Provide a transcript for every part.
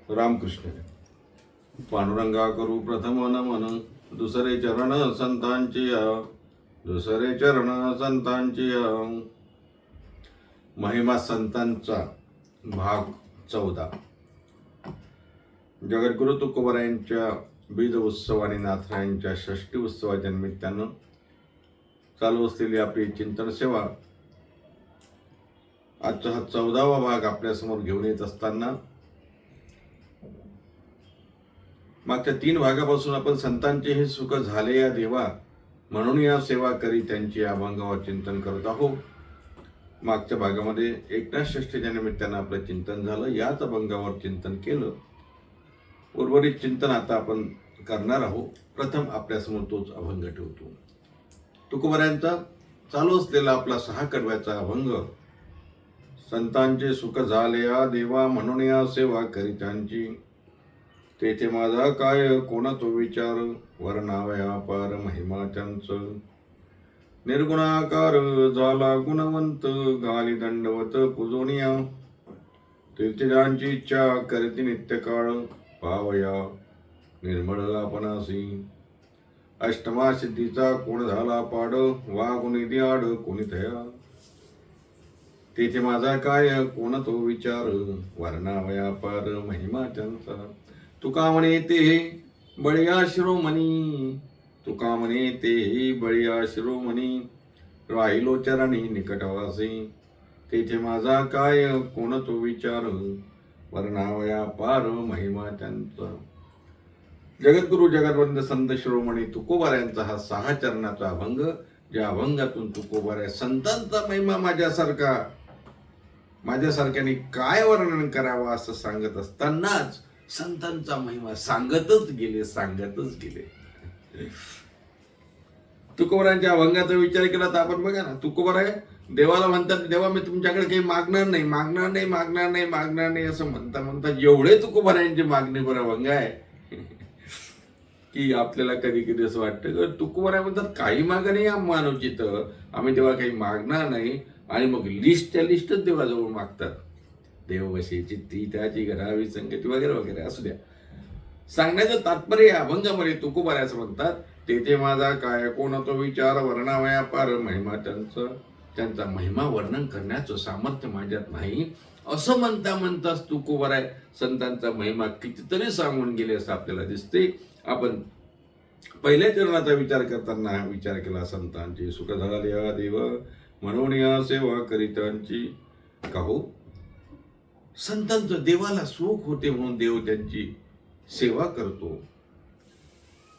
रामकृष्ण. पांडुरंगा करू प्रथम नमन, दुसरे चरण संतांची दुसरे चरण संतांची. महिमा संतांचा भाग 14. जगद्गुरु तुकोबरायांच्या बीज उत्सव आणि नाथरायांच्या षष्टी उत्सवाच्या निमित्तानं चालू असलेली आपली चिंतन सेवा आजचा हा 14वा भाग आपल्यासमोर घेऊन येत असताना मागच्या 3 भागापासून आपण संतांचे हे सुख झाले या देवा म्हणून या सेवा करी त्यांची अभंगावर चिंतन करत आहोत. मागच्या भागामध्ये एकनाथ षष्टीच्या निमित्तानं आपलं चिंतन झालं, याच अभंगावर चिंतन केलं. उर्वरित चिंतन आता आपण करणार आहोत. प्रथम आपल्यासमोर तोच अभंग ठेवतो. तुकोबरायांचा चालू असलेला आपला 6 कडव्याचा अभंग, संतांचे सुख झाले या देवा म्हणून या सेवा करी त्यांची. तेथे माझा काय कोणा तो विचार, वर्णावया पार महिमा त्यांच. निर्गुणाकार झाला गुणवंत, घाली दंडवत पूजोनिया. तीर्थजांची इच्छा करती नित्यकाळ, पावया निर्मळ आपणासी. अष्टमा सिद्धीचा कोण झाला पाड, वागुनी दियाड कोणी थया. तेथे माझा काय कोण तो विचार, वर्णावया पार महिमा त्यांचा. तुका म्हणे ते बळिया शिरोमणी, तुका म्हणे ते बळिया शिरोमणी. राहिलो चरणी निकटवासी, तेथे माझा काय कोण तो विचार, वर्णावया पार महिमा त्यांचा. जगद्गुरु जगद्वंद संत शिरोमणी तुकोबारायांचा हा 6 चरणाचा अभंग, ज्या अभंगातून तुकोबाराय संतांचा महिमा माझ्यासारख्याने काय वर्णन करावं असं सांगत असतानाच संतांचा महिमा सांगतच गेले. तुकोबारायांच्या अभंगाचा विचार केला तर आपण बघा ना, तुकोबाराय देवाला म्हणतात, देवा मी तुमच्याकडे काही मागणार नाही असं म्हणता एवढे तुकोबारायांची मागणीवर अभंग आहे की आपल्याला कधी कधी असं वाटतं तुकोबाराय म्हणतात काही मागं नाही अनुचित, आम्ही देवा काही मागणार नाही. आणि मग लिस्टच देवाजवळ मागतात. देववशी चित्ती त्याची घडावी संगती वगैरे वगैरे असू द्या. सांगण्याचं तात्पर्य अभंगामध्ये तुकोबाराय असं म्हणतात, तेथे माझा काय कोण तो विचार, वर्णावया पार महिमा त्यांचा महिमा वर्णन करण्याचं सामर्थ्य माझ्यात नाही असं म्हणताच तुकोबाराय संतांचा महिमा कितीतरी सांगून गेले असं आपल्याला दिसते. आपण पहिल्या चरणाचा विचार करताना विचार केला, संतांची सुख झाले या देव म्हणून या सेवा करीतांची. का हो, संतांचं देवाला सुख होते म्हणून देव त्यांची सेवा करतो.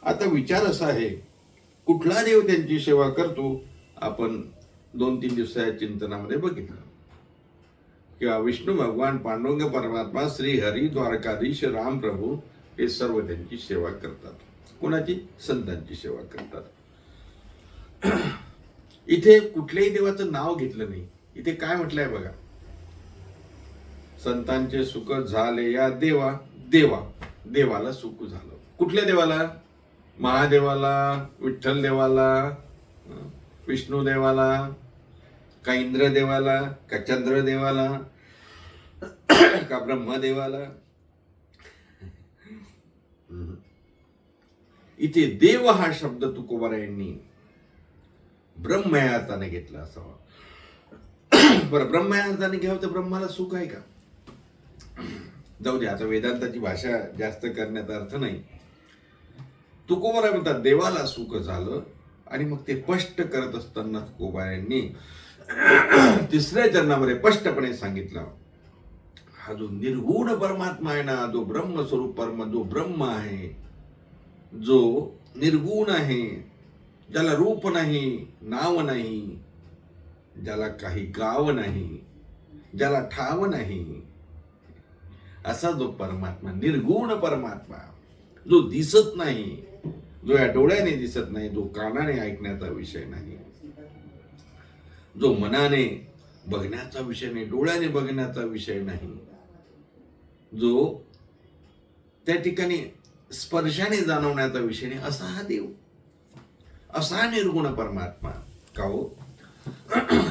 आता विचार असा आहे, कुठला देव त्यांची सेवा करतो? आपण 2-3 दिवसाच्या चिंतनामध्ये बघितलं किंवा विष्णू भगवान, पांडुरंग परमात्मा, श्री हरी, द्वारकाधीश, राम प्रभू हे सर्व त्यांची सेवा करतात. कोणाची? संतांची सेवा करतात. इथे कुठल्याही देवाचं नाव घेतलं नाही. इथे काय म्हटलंय बघा, संतांचे सुख झाले या देवाला सुख झालं. कुठल्या देवाला? महादेवाला, विठ्ठल देवाला, विष्णू देवाला, का इंद्र देवाला, का चंद्र देवाला, का ब्रह्मदेवाला? इथे देव हा शब्द तुकोबारायांनी ब्रह्मयाताने घेतला असावा. बरं, ब्रह्मयाताने घ्यावं तर ब्रह्माला सुख आहे का? जाऊ दे, आता वेदांताची भाषा जास्त करण्याचा अर्थ नाही. तुकोबाराय म्हणतात देवाला सुख झालं. आणि मग ते स्पष्ट करत असताना तुकोबारायांनी 3ऱ्या चरणामध्ये स्पष्टपणे सांगितलं, हा जो निर्गुण परमात्मा आहे ना, जो ब्रह्मस्वरूप जो ब्रह्म आहे, जो निर्गुण आहे, ज्याला रूप नाही, नाव नाही, ज्याला काही गाव नाही, ज्याला ठाव नाही, असा जो परमात्मा, निर्गुण परमात्मा, जो दिसत नाही, जो या डोळ्याने दिसत नाही, जो कानाने ऐकण्याचा विषय नाही, जो मनाने बघण्याचा विषय नाही, डोळ्याने बघण्याचा विषय नाही, जो त्या ठिकाणी स्पर्शाने जाणवण्याचा विषय नाही, असा हा देव, असा निर्गुण परमात्मा. का हो,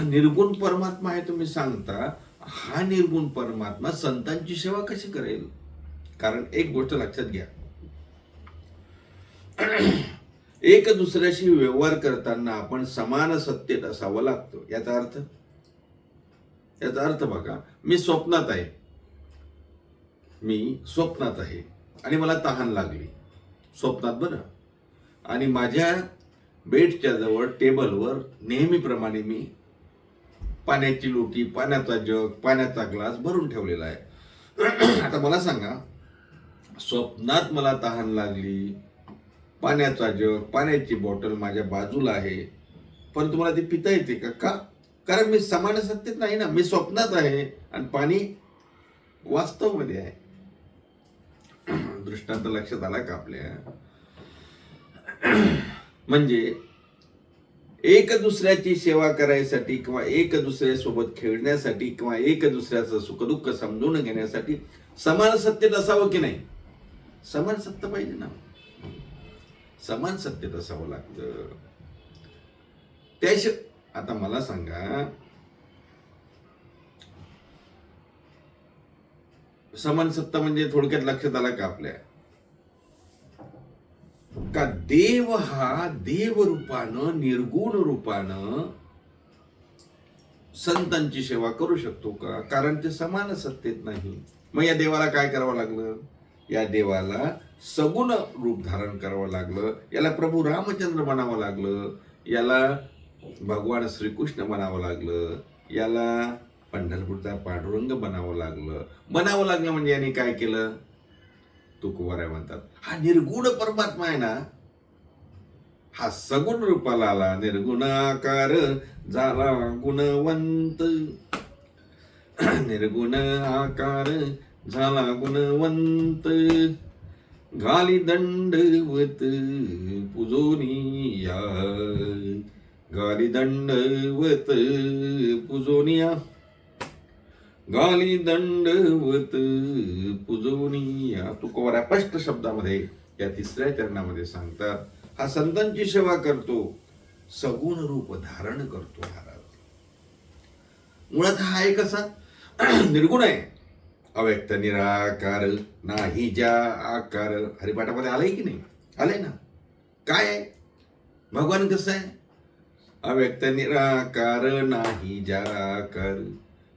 निर्गुण परमात्मा आहे तुम्ही सांगता, हा निर्गुण परमात्मा संतांची सेवा कशी करेल? कारण एक गोष्ट लक्षात घ्या, एक दुसऱ्याशी व्यवहार करताना आपण समान सत्तेत असावं लागतं. याचा अर्थ बघा, मी स्वप्नात आहे आणि मला तहान लागली स्वप्नात बरं, आणि माझ्या बेडच्या जवळ टेबलवर नेहमीप्रमाणे मी पाण्याची लोटी, पाण्याचा जग, पाण्याचा ग्लास भरून ठेवलेला आहे. आता मला सांगा, स्वप्नात मला तहान लागली, पाण्याचा जग, पाण्याची बॉटल माझ्या बाजूला आहे, पण तुम्हाला ती पिता येते का? कारण मी समान सत्तेत नाही ना. मी स्वप्नात आहे आणि पाणी वास्तव मध्ये आहे. दृष्टांत लक्षात आला का आपल्या? म्हणजे एक दुसऱ्याची सेवा करायसाठी किंवा एक दुसऱ्यासोबत खेळण्यासाठी किंवा एक दुसऱ्याचं सुखदुःख समजून घेण्यासाठी समान सत्तेत असावं की नाही? समान सत्ता पाहिजे ना. समान सत्तेत असावं लागतं. त्याशिवाय आता मला सांगा, समान सत्ता म्हणजे थोडक्यात लक्षात आला का आपल्या? का देव हा देव रूपानं, निर्गुण रूपानं संतांची सेवा करू शकतो का? कारण ते समान सत्तेत नाही. मग या देवाला काय करावं लागलं? या देवाला सगुण रूप धारण करावं लागलं. याला प्रभू रामचंद्र म्हणावं लागलं, याला भगवान श्रीकृष्ण म्हणावं लागलं, याला पंढरपूरचा पांडुरंग बनावं लागलं म्हणजे यांनी काय केलं? तुकोबाराय म्हणतात, हा निर्गुण परमात्मा आहे ना, हा सगुण रूपाला आला, निर्गुण आकार झाला गुणवंत. निर्गुण आकार झाला गुणवंत, घाली दंडवत पुजोनिया, गाली दंडवत पुजोनिया, गाली दंडवत पुजोनिया. तुकोबाराय स्पष्ट शब्दामध्ये या 3ऱ्या चरणामध्ये सांगतात, हा संतांची सेवा करतो, सगुण रूप धारण करतो महाराज. मुळात हा आहे कसा? निर्गुण आहे, अव्यक्त निराकार, नाही ज्या आकार. हरिपाठामध्ये आलंय की नाही? आलंय ना. काय आहे भगवान? कसं आहे? अव्यक्त निराकार, नाही ज्या आकार,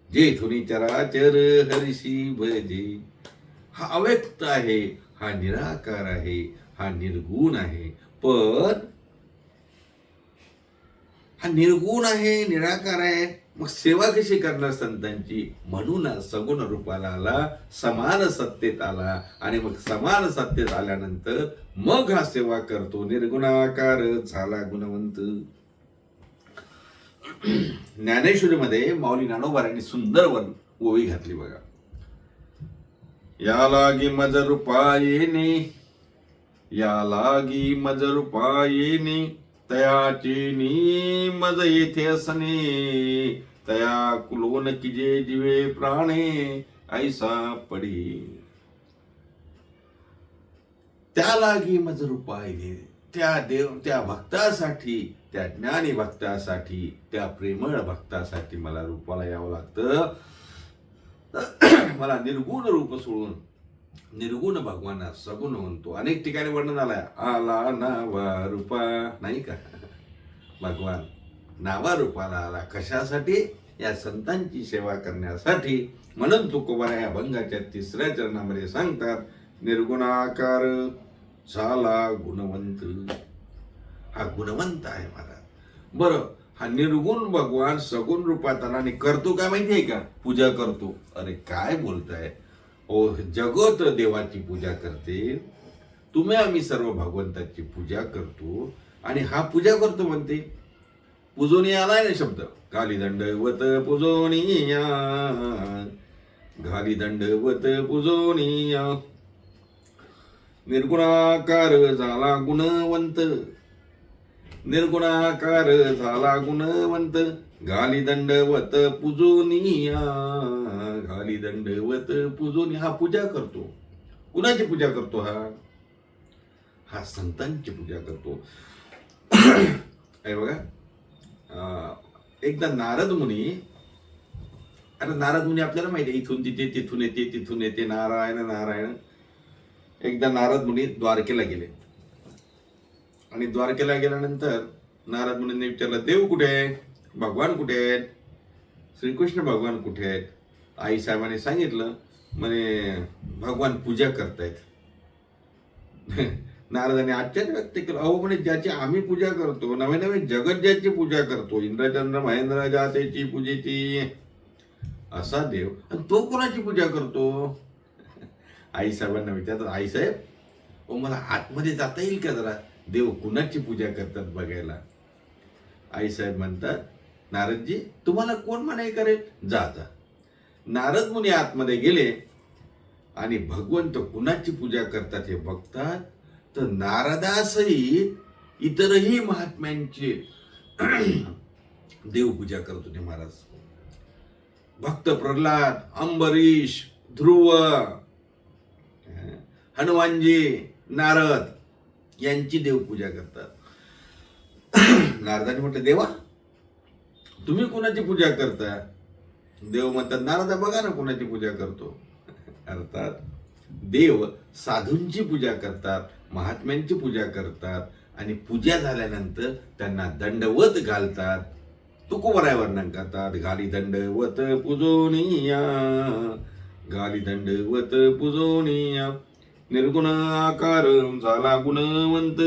जेथुनी चराचर हरिशी भजे. हा अव्यक्त आहे, हा निराकार आहे, हा निर्गुण आहे. पण हा निर्गुण आहे, निराकार आहे, मग सेवा कशी करणार संतांची? म्हणून सगुण रूपाला आला, समान सत्तेत आला, आणि मग समान सत्तेत आल्यानंतर मग हा सेवा करतो. निर्गुणाकार झाला गुणवंत. ज्ञानेश्वरीमध्ये माऊली ज्ञानोबारांनी सुंदर ओवी घातली बघा. या लागी मज रूपायेने, या लागी मज रूपायेने, तयाची नी मज येथे असणे, तया कुलोन किजे जीवे प्राणे, ऐसा पडी. त्या लागी मज रूपायने, त्या भक्तासाठी, त्या ज्ञानी भक्तासाठी, त्या प्रेमळ भक्तासाठी मला रूपाला यावं लागतं. मला निर्गुण रूप सोडून निर्गुण भगवाना सगुण म्हणतो. अनेक ठिकाणी वर्णन आलाय, आला नावा रूपा, नाही का? भगवान नावा रूपाला आला. कशासाठी? या संतांची सेवा करण्यासाठी. म्हणून तुकोबाराय या भंगाच्या 3ऱ्या चरणामध्ये सांगतात, निर्गुणाकार झाला गुणवंत. हा गुणवंत आहे महाराज. बरं, हा निर्गुण भगवान सगुण रूपात आला आणि करतो काय माहिती आहे का? पूजा करतो. अरे काय बोलताय? ओ, जगत देवाची पूजा करते, तुम्ही आम्ही सर्व भगवंताची पूजा करतो, आणि हा पूजा करतो म्हणते. पुजोनिया आलाय ना शब्द, घाली दंडवत पुजोनिया, घाली दंडवत पुजोनिया. निर्गुणाकार झाला गुणवंत, निर्गुणाकार झाला गुणवंत, घाली दंडवत पुजोनिया, घाली दंडवत पुजोनिया. हा पूजा करतो. कुणाची पूजा करतो? हा संतांची पूजा करतो. आहे बघा. एकदा नारद मुनी, आता नारद मुनी आपल्याला माहिती आहे, इथून तिथे, तिथून येते, तिथून येते, नारायण नारायण. एकदा नारद मुनी द्वारकेला गेले आणि द्वारकेला गेल्यानंतर नारद मुनींनी विचारलं, देव कुठे आहे, भगवान कुठे आहेत, श्रीकृष्ण भगवान कुठे आहेत. आई साहेबांनी सांगितलं, म्हणे भगवान पूजा करतायत. नारदाने आश्चर्य व्यक्त केलं. अहो म्हणे, ज्याची आम्ही पूजा करतो, नवे नवे जगत ज्याची पूजा करतो, इंद्रचंद्र महेंद्र जातेची पूजेची, असा देव, आणि तो कोणाची पूजा करतो. आई साहेबांना विचारतात, आई साहेब ओ मला आतमध्ये जाता येईल का जरा, देव कुणाची पूजा करतात बघायला. आई साहेब म्हणतात, नारदजी तुम्हाला कोण मनाई करेल, जा जा. नारद मुनी आतमध्ये गेले आणि भगवंत कुणाची पूजा करतात हे बघतात. तर नारदासहित इतरही महात्म्यांची देवपूजा करत होते महाराज. भक्त प्रल्हाद, अंबरीश, ध्रुव, हनुमानजी, नारद यांची देवपूजा करतात. नारदाने म्हटलं, देवा तुम्ही कोणाची पूजा करता. देव म्हणतात, नारदा बघा ना कोणाची पूजा करतो. अर्थात देव साधूंची पूजा करतात, महात्म्यांची पूजा करतात आणि पूजा झाल्यानंतर त्यांना दंडवत घालतात. तुकोबराय वर्णन करतात, गाली दंडवत पूजोनिया, गाली दंडवत पूजोनिया, निर्गुण आकार झाला गुणवंत,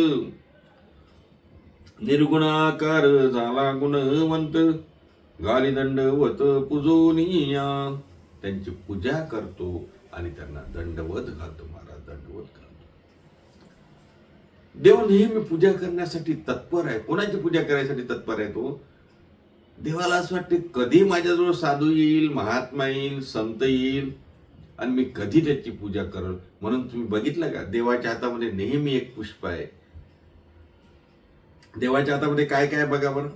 निर्गुण आकार झाला गुणवंत, गाली दंडवत पूजोनिया. त्यांची पूजा करतो आणि त्यांना दंडवत घालतो महाराज, दंडवत घालतो. देव नेहमी पूजा करण्यासाठी तत्पर आहे. कोणाची पूजा करायसाठी तत्पर आहे तो. देवाला असं वाटते कधी माझ्याजवळ साधू येईल, महात्मा येईल, संत येईल आणि मी कधी त्याची पूजा करल. म्हणून तुम्ही बघितलं का, देवाच्या हातामध्ये नेहमी एक पुष्प आहे. देवाच्या हातामध्ये काय काय बघा बरं,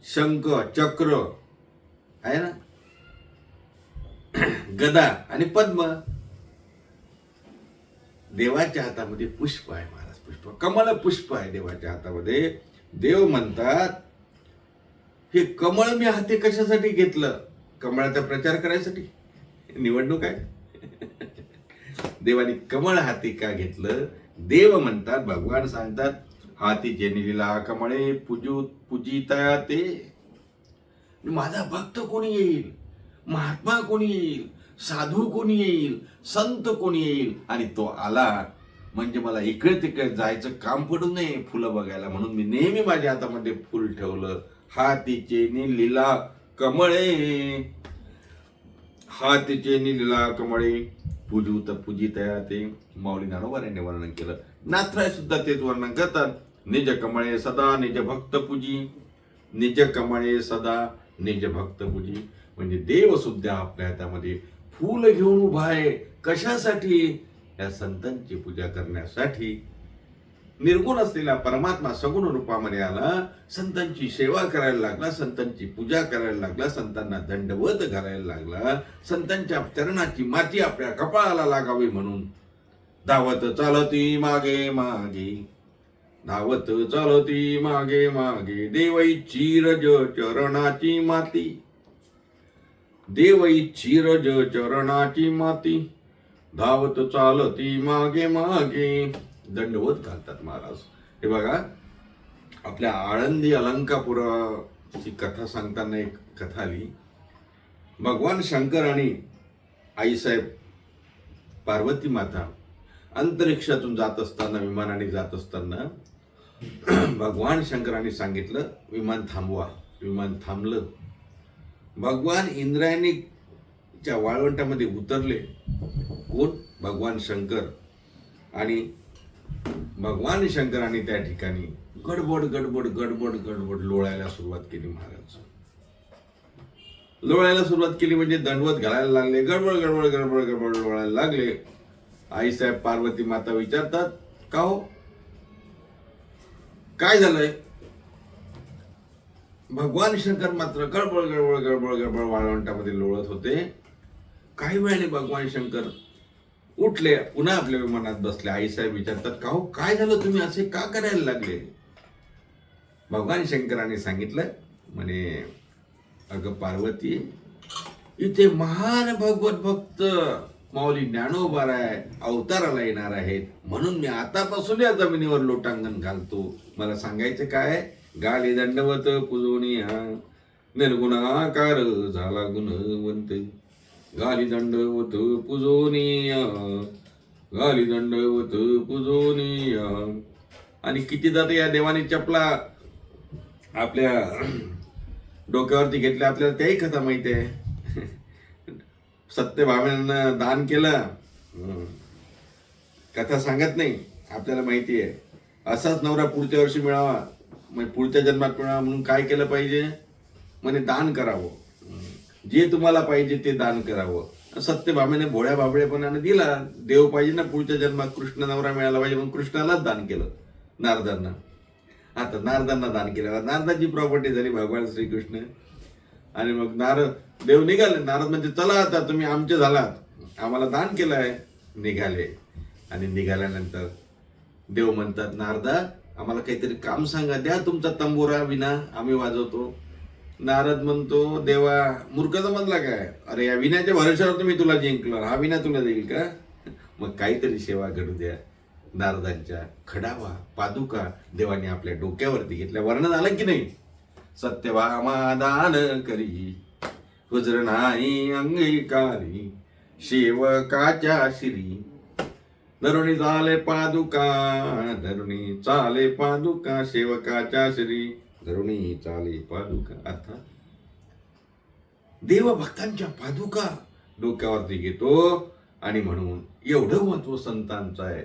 शंख, चक्र आहे ना, गदा आणि पद्म. देवाच्या हातामध्ये पुष्प आहे महाराज, पुष्प, कमळ पुष्प आहे देवाच्या हातामध्ये. देव म्हणतात, हे कमळ मी हाती कशासाठी घेतलं, कमळाचा प्रचार करायसाठी, निवडणूक आहे. देवाने कमळ हाती का घेतलं. देव म्हणतात, भगवान सांगतात, हाती लीला कमळे पूजिता ते. माझा भक्त कोणी येईल, महात्मा कोणी येईल, साधू कोणी येईल, संत कोणी येईल आणि तो आला म्हणजे मला इकडे तिकडे जायचं काम पडू नये फुलं बघायला. म्हणून मी नेहमी माझ्या हातामध्ये फुल ठेवलं. हातीचे लीला कमळे, हातीचे लीला कमळे पूजितया ते. माऊली ज्ञानोबा यांनी वर्णन केलं. नाथराय सुद्धा तेच वर्णन करतात. निज कमळे सदा निज भक्त पूजी, निज कमळे सदा निज भक्त पूजी. म्हणजे देव सुद्धा आपल्या हातामध्ये फूल घेऊन उभा आहे. कशासाठी, या संतांची पूजा करण्यासाठी. निर्गुण असलेला परमात्मा सगुण रूपामध्ये आला, संतांची सेवा करायला लागला, संतांची पूजा करायला लागला, संतांना दंडवत घालायला लागला, संतांच्या चरणाची माती आपल्या कपाळाला लागावी म्हणून धावत चालती मागे मागे, धावत चालती मागे मागे, देवई चिरज चरणाची माती, देवई चिरज चरणाची माती, धावत चालती मागे मागे. दंडवत घालतात महाराज. हे बघा, आपल्या आळंदी अलंकापुराची कथा सांगताना एक कथा आली. भगवान शंकर आणि आईसाहेब पार्वती माता अंतरिक्षातून जात असताना, विमानाने जात असताना भगवान शंकरांनी सांगितलं, विमान थांबवा. विमान थांबलं. भगवान इंद्रायणीच्या वाळवंटामध्ये उतरले. कोण? भगवान शंकर. आणि भगवान शंकरांनी त्या ठिकाणी गडबड गडबड गडबड गडबड लोळायला सुरुवात केली महाराज. लोळायला सुरुवात केली म्हणजे दंडवत घालायला लागले. गडबड गडबड गडबड गडबड लोळायला लागले. आईसाहेब पार्वती माता विचारतात, का हो, काय झालंय? भगवान शंकर मात्र गडबड गडबड गडबड गडबड वाळवंटामध्ये लोळत होते. काही वेळाने भगवान शंकर उठले, पुन्हा आपल्या विमानात बसले. आईसाहेब विचारतात, का हो, काय झालं, तुम्ही असे का करायला लागले? भगवान शंकरांनी सांगितलं, म्हणे अगं पार्वती, इथे महान भगवत भक्त माऊली ज्ञानोबाराय अवताराला येणार आहेत, म्हणून मी आतापासून या जमिनीवर लोटांगण घालतो. मला सांगायचं काय, गाली दंडवत पुजोनिया निर्गुणाकार झाला गुणवंत. गाली दंडवत पुजोनिया, गाली दंडवत पुजोनिया. आणि कितीदा तर या देवाने चपला आपल्या डोक्यावरती घेतल्या, आपल्याला त्याही कथा माहिती आहे. सत्यभामेनं दान केलं, कथा सांगत नाही, आपल्याला माहिती आहे. असाच नवरा पुढच्या वर्षी मिळावा, म्हणजे पुढच्या जन्मात मिळावा म्हणून काय केलं पाहिजे, म्हणे दान करावं. जे तुम्हाला पाहिजे ते दान करावं. सत्यभामेने भोळ्या बाबळेपणाने दिला. देव पाहिजे ना पुढच्या जन्मात, कृष्ण नवरा मिळाला पाहिजे म्हणून कृष्णालाच दान केलं नारदांना. आता नारदांना दान केलं, नारदाची प्रॉपर्टी झाली भगवान श्रीकृष्ण. आणि मग नारद देव निघाले. नारद म्हणजे चला आता तुम्ही आमचे झालात, आम्हाला दान केलंय. निघाले. आणि निघाल्यानंतर देव म्हणतात, नारदा आम्हाला काहीतरी काम सांगा, द्या तुमचा तंबोरा विना आम्ही वाजवतो. नारद म्हणतो, देवा मूर्ख समजला काय, अरे या विण्याच्या भरोश्यावर मी तुला जिंकलो, हा विना तुला देईल का. मग काहीतरी सेवा घडू द्या. नारदांच्या खडावा पादुका देवाने आपल्या डोक्यावरती घेतल्या. वर्णन आलं की नाही, सत्यभामा दान करी हुजर नाही अंगीकारी, सेवकाच्या शिरी धरुणी चाले पादुका, धरुणी चाले पादुका, सेवकाच्या श्री धरुणी चाले पादुका. अर्थात देव भक्तांच्या पादुका डोक्यावरती घेतो. आणि म्हणून एवढं महत्व संतांचं आहे.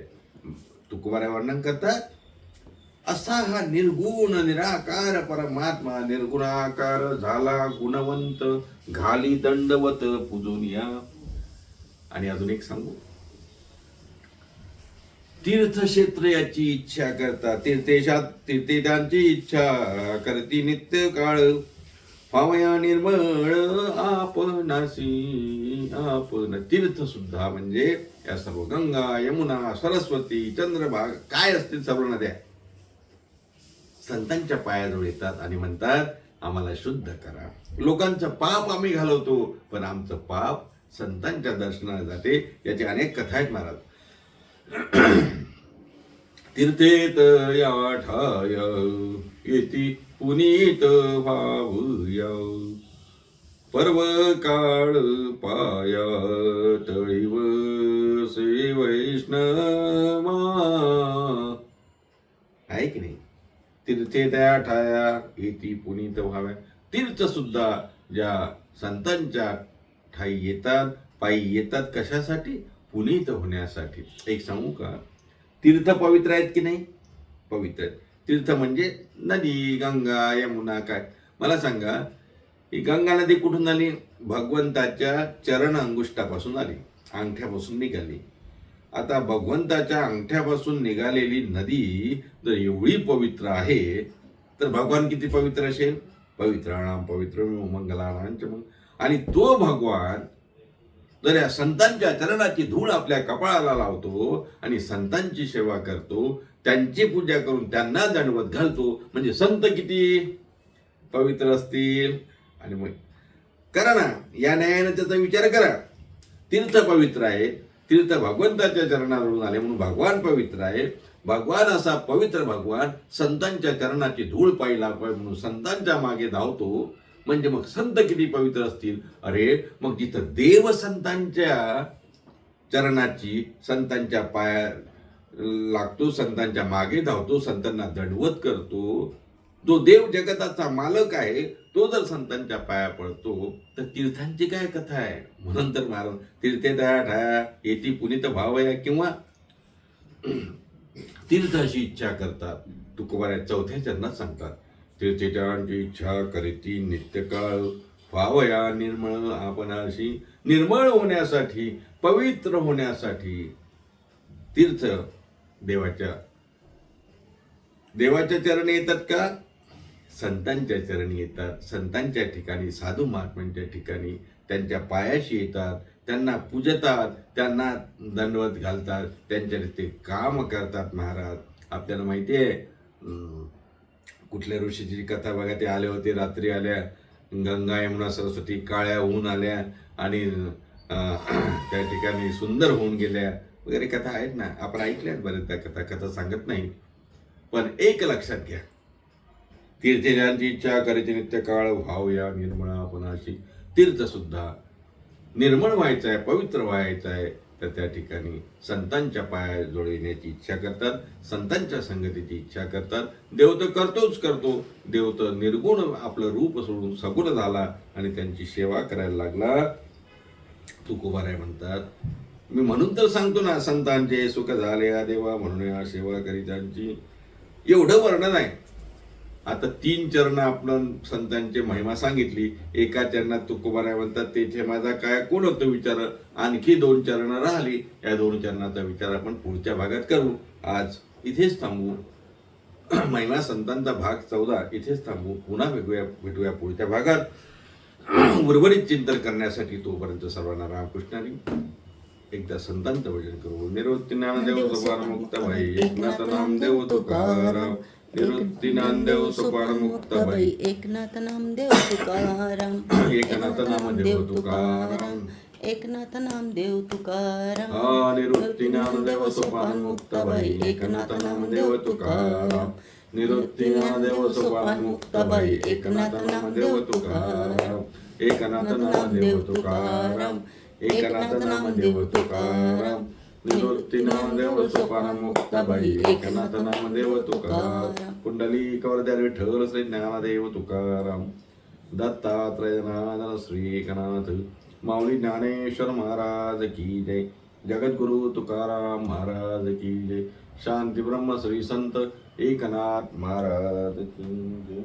तुकोबाराय वर्णन करतात, असा हा निर्गुण निराकार परमात्मा निर्गुणाकार झाला गुणवंत, घाली दंडवत पूजोनिया. आणि अजून एक सांगू, तीर्थक्षेत्र याची इच्छा करता, तीर्थेशांची इच्छा करती नित्य काळ, फावया निर्मळ आपणासी आपण. तीर्थ सुद्धा म्हणजे या सर्व गंगा यमुना सरस्वती चंद्रभाग काय असतील सर्व नद्या संतांच्या पायाजवळ येतात आणि म्हणतात, आम्हाला शुद्ध करा. लोकांचं पाप आम्ही घालवतो, पण आमचं पाप संतांच्या दर्शनाला जाते. याचे अनेक कथा आहेत महाराज. तीर्थेत या ठाय येती पुनीत भावूया, पर्व काळ पाया तैव श्री वैष्णवा. आहे की नाही, तीर्थे त्या ठाया येती पुनीत व्हाव्या. तीर्थ सुद्धा ज्या संतांच्या ठाई येतात, पायी येतात, कशासाठी, पुनीत होण्यासाठी. एक सांगू का, तीर्थ पवित्र आहेत की नाही, पवित्र आहेत. तीर्थ म्हणजे नदी, गंगा, यमुना. काय मला सांगा, ही गंगा नदी कुठून आली, भगवंताच्या चरण अंगुष्ठापासून आली, अंगठ्यापासून निघाली. आता भगवंताच्या अंगठ्यापासून निघालेली नदी जर एवढी पवित्र आहे, तर भगवान किती पवित्र असेल. पवित्राणाम पवित्र मंगलानांच. आणि तो भगवान जर या संतांच्या चरणाची धूळ आपल्या कपाळाला लावतो आणि संतांची सेवा करतो, त्यांची पूजा करून त्यांना दंडवत घालतो, म्हणजे संत किती पवित्र असतील. आणि मग करा ना, या न्यायाने त्याचा विचार करा. तीर्थ पवित्र आहे, तीर्थ भगवंताच्या चरणावरून आले म्हणून भगवान पवित्र आहे. भगवान असा पवित्र भगवान संतांच्या चरणाची धूळ पाहिला म्हणून संतांच्या मागे धावतो, म्हणजे मग संत किती पवित्र असतील. अरे मग जिथं देव संतांच्या चरणाची, संतांच्या पाया लागतो, संतांच्या मागे धावतो, संतांना दंडवत करतो, जो देव जगताचा मालक आहे, तो जर संतांच्या पाया पडतो, तर तीर्थांची काय कथा आहे. म्हणून तर महाराज तीर्थे दया ठाया येती पुनीत भावया, किंवा तीर्थ अशी इच्छा करतात. तुकोबाराय चौथ्या चरणात सांगतात, तीर्थेची इच्छा करीती नित्यकाळ, व्हावया निर्मळ आपणाशी. निर्मळ होण्यासाठी, पवित्र होण्यासाठी तीर्थ देवाच्या चरणी येतात का, संतांच्या चरणी येतात. संतांच्या ठिकाणी, साधू महात्म्यांच्या ठिकाणी त्यांच्या पायाशी येतात, त्यांना पूजतात, त्यांना दंडवत घालतात, त्यांच्या ते काम करतात. महाराज आपल्याला माहिती आहे, कुठल्या ऋषीची कथा बघा, ते आले होते, रात्री आल्या, गंगा यमुना सरस्वती काळ्या होऊन आल्या आणि त्या ठिकाणी सुंदर होऊन गेल्या वगैरे कथा आहेत ना, आपण ऐकल्यात बऱ्याचदा कथा, कथा सांगत नाही. पण एक लक्षात घ्या, तीर्थेजांची इच्छा करायची नित्य काळ भाव या निर्मळापणाची. तीर्थ सुद्धा निर्मळ व्हायचं आहे, पवित्र व्हायचं आहे, तर त्या ठिकाणी संतांच्या पायाजवळ येण्याची इच्छा करतात, संतांच्या संगतीची इच्छा करतात. देव तर करतोच करतो, देव तर निर्गुण आपलं रूप सोडून सगुण झाला आणि त्यांची सेवा करायला लागला. तुकोबाराय म्हणतात, मी म्हणून तर सांगतो ना, संतांचे सुख झाले या देवा म्हणून या सेवा करीतांची. एवढं वर्णन आहे. आता 3 चरण आपण संतांची महिमा सांगितली. एका चरणात तुकोबाराय म्हणतात तेथे माझा काय कोण होतं विचार. आणखी 2 चरण राहिली. या 2 चरणाचा विचार आपण पुढच्या भागात करू. आज इथेच थांबू. महिमा संतांचा भाग 14 इथेच थांबू. पुन्हा भेटूया पुढच्या भागात उर्वरित चिंतन करण्यासाठी. तोपर्यंत सर्वांना रामकृष्णारी. एकदा संतांचं भजन करू. निवृत्ती ज्ञानदेव सोपान मुक्त भाई एकनाथ नामदेव तुकाराम. निवृत्ती ज्ञानदेव सोपान मुक्त भाई एकनाथ नामदेव तुकाराम. एकनाथ नामदेव तुकाराम. एकनाथ नामदेव तुकाराम. निवृत्ती ज्ञानदेव सोपान मुक्त भाई एकनाथ नामदेव तुकाराम. निवृत्ती ज्ञानदेव सोपान मुक्त भाई एकनाथ नामदेव तुकाराम. एकनाथ नामदेव तुकाराम. एकनाथ नामदेव तुकाराम. निवृत्ती नामदेव सोपान मुक्त भाई एकनाथ नामदेव तुकाराम. कुंडली कवरद्या विठ्ठल श्री ज्ञानदेव तुकाराम. दत्तात्रय नारायण श्री एकनाथ माऊली ज्ञानेश्वर महाराज की जय. जगद्गुरु तुकाराम महाराज की जय. शांती ब्रह्म श्री संत एकनाथ महाराज की जय.